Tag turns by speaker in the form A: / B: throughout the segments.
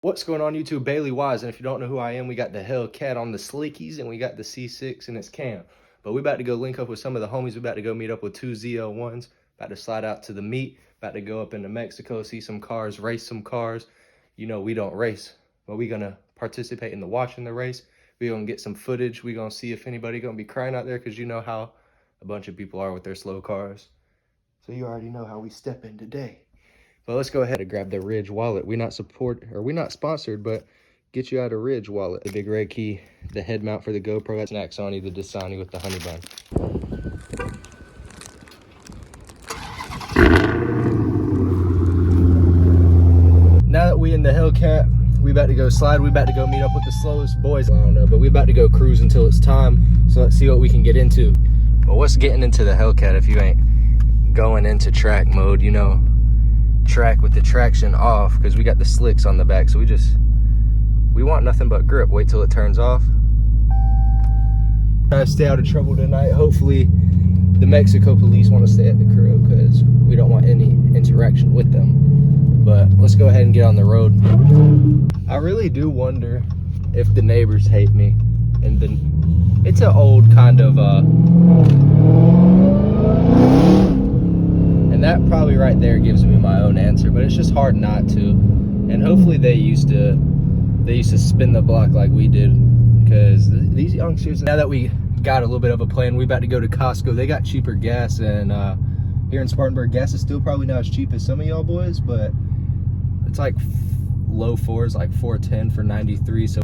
A: What's going on YouTube? Bailey Wise, and if you don't know who I am, we got the Hellcat on the slickies and we got the C6 in its cam. But we about to go link up with some of the homies. We about to go meet up with two ZL1s, about to slide out to the meet, about to go up into Mexico, see some cars, race some cars. You know, we don't race, but we gonna participate in the watching the race. We gonna get some footage. We gonna see if anybody gonna be crying out there, because you know how a bunch of people are with their slow cars. So you already know how we step in today. But let's go ahead and grab the Ridge wallet. We're not sponsored, but get you out a Ridge wallet. The big red key, the head mount for the GoPro, that's an Axani, the Dasani with the honey bun. Now that we in the Hellcat, we about to go slide. We about to go meet up with the slowest boys. I don't know, but we about to go cruise until it's time. So let's see what we can get into. But what's getting into the Hellcat if you ain't going into track mode, you know? Track with the traction off, because we got the slicks on the back, so we want nothing but grip. Wait till it turns off. Try to stay out of trouble tonight. Hopefully the Mexico police want to stay at the crib, because we don't want any interaction with them. But let's go ahead and get on the road. I really do wonder if the neighbors hate me. And it's an old kind of and that probably right there gives me my own answer, but it's just hard not to. And hopefully they used to spin the block like we did, because these youngsters, now that we got a little bit of a plan, we about to go to Costco. They got cheaper gas, and here in Spartanburg, gas is still probably not as cheap as some of y'all boys, but it's like low fours, like 410 for 93. So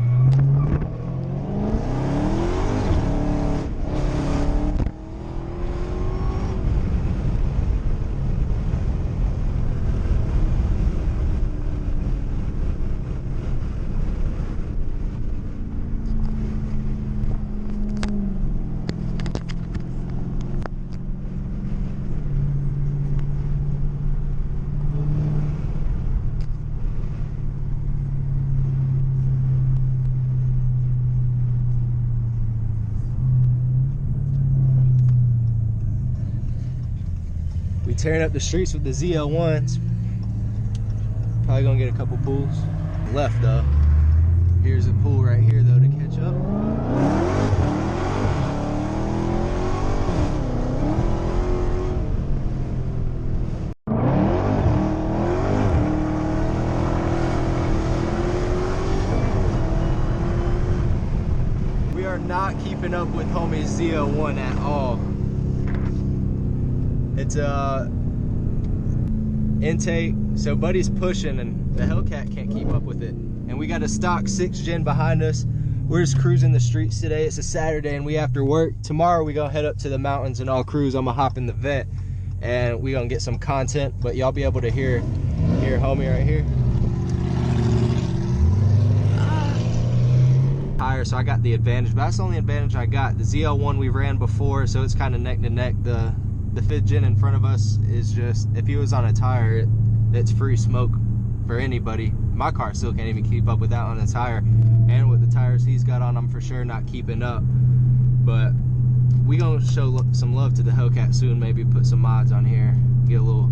A: we tearing up the streets with the ZL1s. Probably gonna get a couple pulls. Left though. Here's a pull right here though to catch up. We are not keeping up with homie's ZL1 at all. It's a intake, so buddy's pushing and the Hellcat can't keep up with it. And we got a stock 6th gen behind us. We're just cruising the streets today. It's a Saturday and we after work. Tomorrow we gonna head up to the mountains and I'll cruise. I'm gonna hop in the vet and we gonna get some content, but y'all be able to hear homie right here. Higher, so I got the advantage, but that's the only advantage I got. The ZL1 we ran before, so it's kind of neck to neck. The 5th gen in front of us is just, if he was on a tire, it's free smoke for anybody. My car still can't even keep up with that on a tire, and with the tires he's got on, I'm for sure not keeping up. But we gonna show some love to the Hellcat soon. Maybe put some mods on here, get a little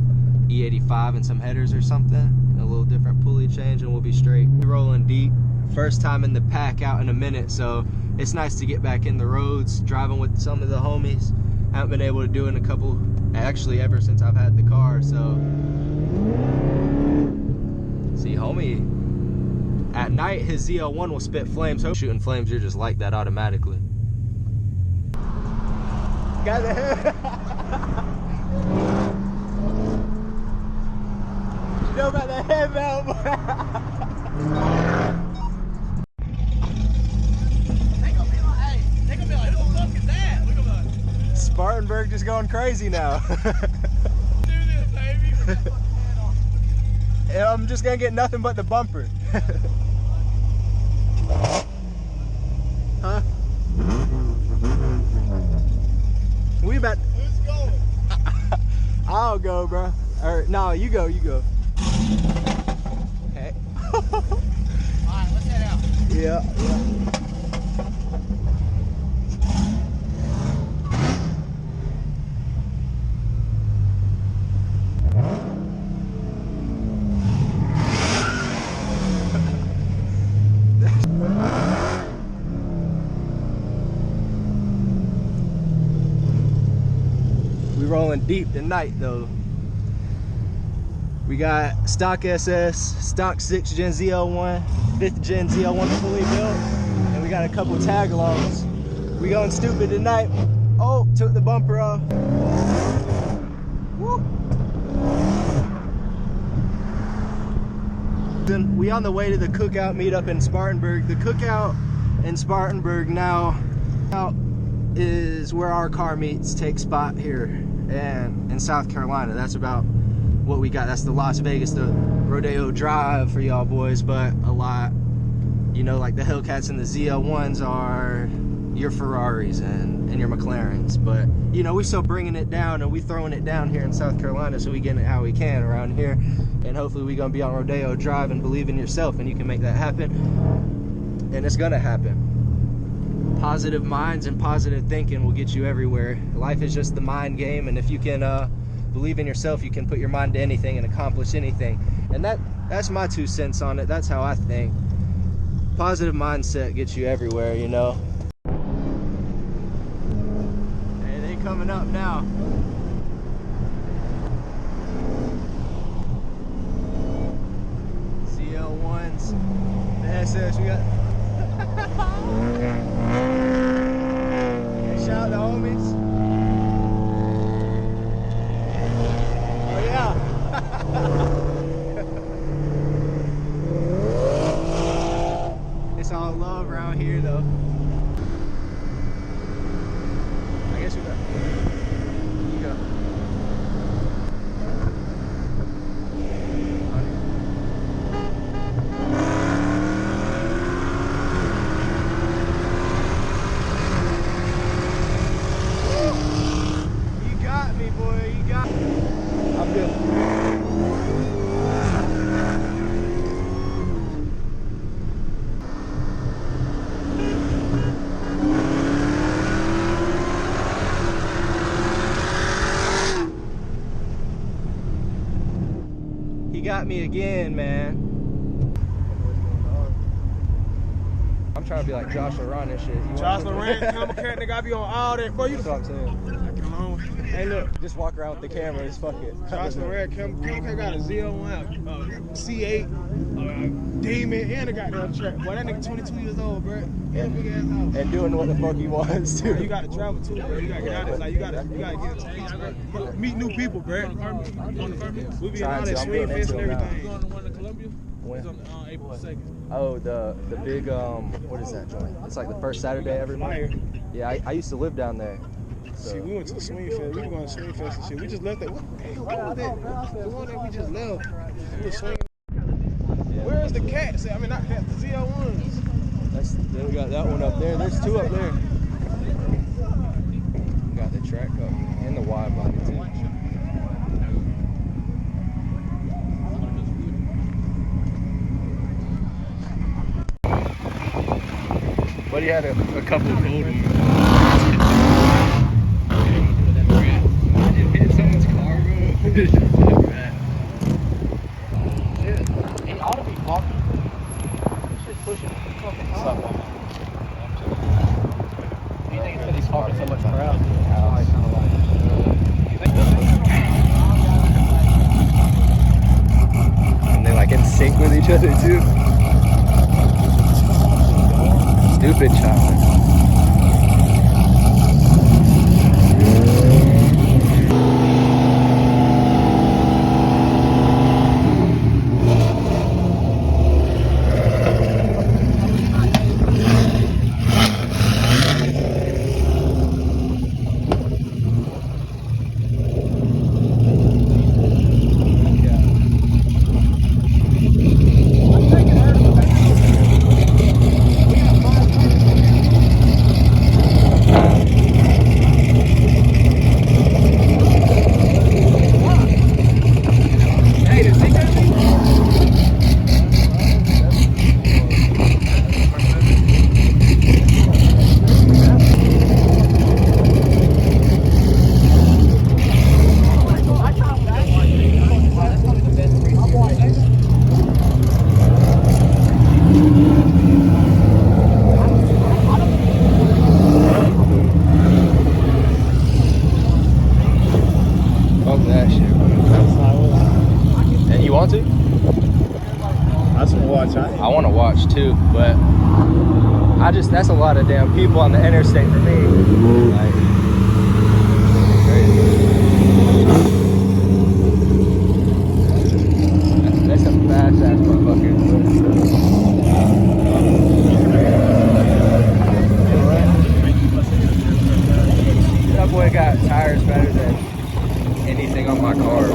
A: E85 and some headers or something, a little different pulley change, and we'll be straight. Rolling deep, first time in the pack out in a minute, so it's nice to get back in the roads, driving with some of the homies. Haven't been able to do it in a couple, actually ever since I've had the car. So see homie, at night his ZL1 will spit flames. So shooting flames, you're just like that automatically. Got the head. You know about that head mount? Spartanburg just going crazy now. Do this, baby. I'm just gonna get nothing but the bumper. Huh? We about. Who's going? I'll go, bro. Or no, you go. Okay. Alright, let's head out. Yeah. rolling deep tonight though. We got stock SS, stock 6th gen Z01, 5th gen Z01 fully built, and we got a couple tag alongs. We going stupid tonight. Oh, took the bumper off. Woo. We on the way to the cookout meetup in Spartanburg. The cookout in Spartanburg now is where our car meets take spot here and in South Carolina. That's about what we got. That's the Las Vegas, the Rodeo Drive for y'all boys, but a lot, you know, like the Hellcats and the ZL1s are your Ferraris and your McLarens, but you know, we still bringing it down and we throwing it down here in South Carolina, so we getting it how we can around here, and hopefully we gonna be on Rodeo Drive and believe in yourself and you can make that happen, and it's gonna happen. Positive minds and positive thinking will get you everywhere. Life is just the mind game, and if you can believe in yourself, you can put your mind to anything and accomplish anything. And that's my 2 cents on it. That's how I think. Positive mindset gets you everywhere, you know. Hey, they coming up now. CL1s, the SS, we got. Hey, shout out the homies. It's all love around here though. I guess we got. You go. You got me, boy. You got me. I'm good. Got me again, man. I'm trying to be like Josh Laurent and shit.
B: Josh Laurent, camera cat, nigga, I be on all that. Boy, you
A: that's what I'm saying. Hey, look, just walk around with the cameras. Fuck it.
B: Josh Laurent, camera cat got a Z01, C8, Demon, and a goddamn track. Boy, that nigga 22 years old, bro. Yeah, big ass house.
A: And doing what the fuck he wants to.
B: You gotta travel too, bro. You gotta get out there. Like, you gotta get into peace, bro. Meet new people, bro. We be on that swing fest and everything.
C: You going to one in Columbia?
A: When?
C: It's on April 2nd.
A: Oh, the big what is that joint? It's like the first Saturday every month. Yeah, I used to live down there. So.
B: See, we went to the swing fest. We were going to swing fest and shit. We just left that. What was that? The one that we just left. We were swinging. Yeah. Where is the cats? I mean, not cats, the ZL1s.
A: Then we got that one up there. There's 2 up there. We got the track up and the wide body too. But he had a couple of cold ones. Hit someone's car, bro. He ought to be walking. He's just pushing the fucking car. Do you think it's because he's talking so much crowd? And they like in sync with each other too. Stupid chopper. I want to watch too, but that's a lot of damn people on the interstate for me. Like, crazy. That's a fast ass motherfucker. That boy got tires better than anything on my car.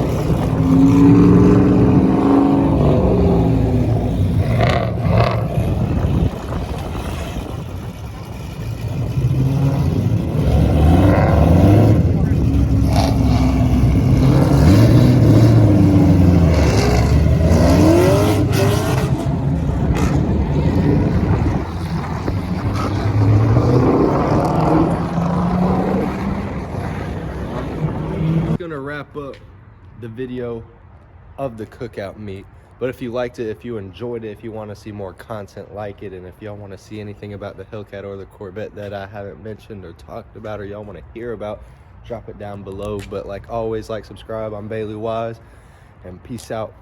A: Wrap up the video of the cookout meet, but if you liked it, if you enjoyed it, if you want to see more content like it, and if y'all want to see anything about the Hellcat or the Corvette that I haven't mentioned or talked about, or y'all want to hear about, drop it down below. But like always, like, subscribe. I'm Bailey Wise, and peace out.